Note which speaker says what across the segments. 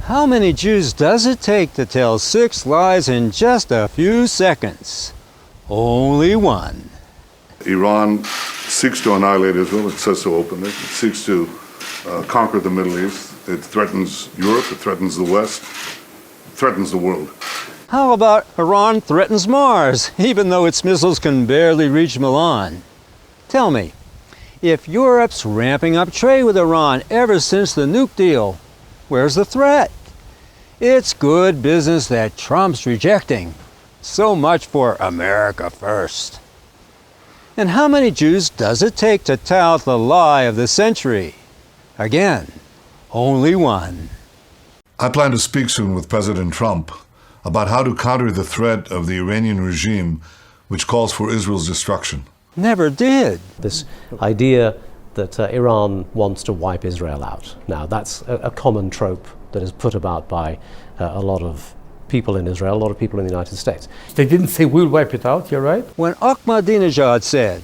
Speaker 1: How many Jews does it take to tell 6 lies in just a few seconds? Only one.
Speaker 2: Iran seeks to annihilate Israel. It says so openly. It seeks to conquer the Middle East. It threatens Europe. It threatens the West. It threatens the world.
Speaker 1: How about Iran threatens Mars, even though its missiles can barely reach Milan? Tell me, if Europe's ramping up trade with Iran ever since the nuke deal, where's the threat? It's good business that Trump's rejecting. So much for America first. And how many Jews does it take to tout the lie of the century? Again, only one.
Speaker 3: I plan to speak soon with President Trump about how to counter the threat of the Iranian regime, which calls for Israel's destruction.
Speaker 1: Never did.
Speaker 4: This idea that Iran wants to wipe Israel out. Now, that's a common trope that is put about by a lot of people in Israel, a lot of people in the United States.
Speaker 5: They didn't say we'll wipe it out, you're right.
Speaker 1: When Ahmadinejad said,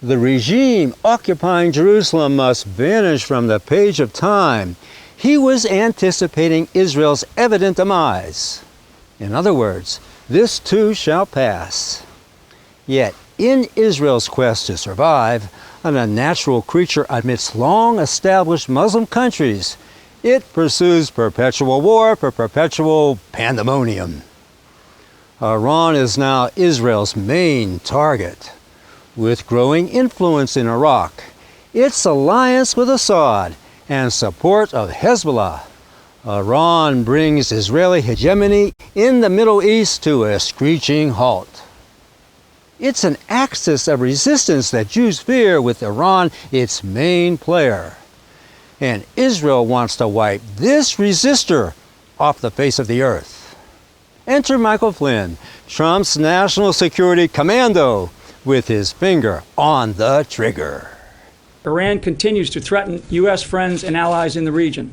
Speaker 1: the regime occupying Jerusalem must vanish from the page of time, he was anticipating Israel's evident demise. In other words, this too shall pass. Yet, in Israel's quest to survive, an unnatural creature amidst long-established Muslim countries, it pursues perpetual war for perpetual pandemonium. Iran is now Israel's main target. With growing influence in Iraq, its alliance with Assad, and support of Hezbollah, Iran brings Israeli hegemony in the Middle East to a screeching halt. It's an axis of resistance that Jews fear, with Iran its main player. And Israel wants to wipe this resistor off the face of the earth. Enter Michael Flynn, Trump's national security commando, with his finger on the trigger.
Speaker 6: Iran continues to threaten U.S. friends and allies in the region.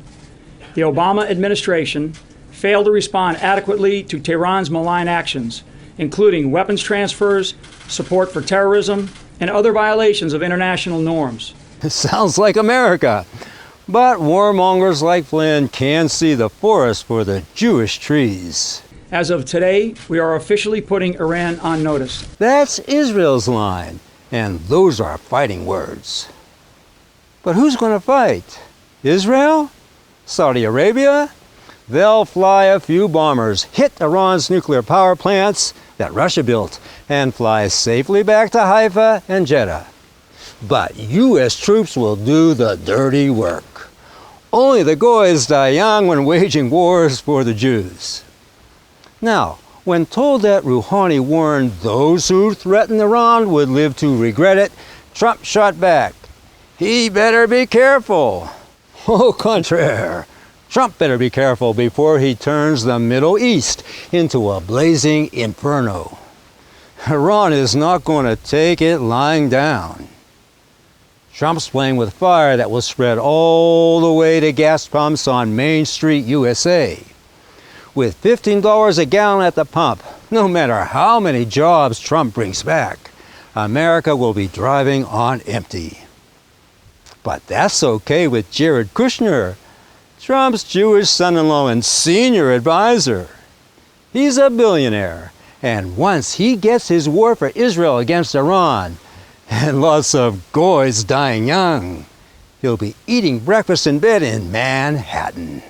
Speaker 6: The Obama administration failed to respond adequately to Tehran's malign actions, including weapons transfers, support for terrorism, and other violations of international norms.
Speaker 1: It sounds like America. But warmongers like Flynn can see the forest for the Jewish trees.
Speaker 6: As of today, we are officially putting Iran on notice.
Speaker 1: That's Israel's line, and those are fighting words. But who's going to fight? Israel? Saudi Arabia? They'll fly a few bombers, hit Iran's nuclear power plants that Russia built, and fly safely back to Haifa and Jeddah. But U.S. troops will do the dirty work. Only the Goys die young when waging wars for the Jews. Now, when told that Rouhani warned those who threatened Iran would live to regret it, Trump shot back. He better be careful. Au contraire, Trump better be careful before he turns the Middle East into a blazing inferno. Iran is not going to take it lying down. Trump's playing with fire that will spread all the way to gas pumps on Main Street, USA. With $15 a gallon at the pump, no matter how many jobs Trump brings back, America will be driving on empty. But that's okay with Jared Kushner, Trump's Jewish son-in-law and senior advisor. He's a billionaire, and once he gets his war for Israel against Iran, and lots of Goys dying young, he'll be eating breakfast in bed in Manhattan.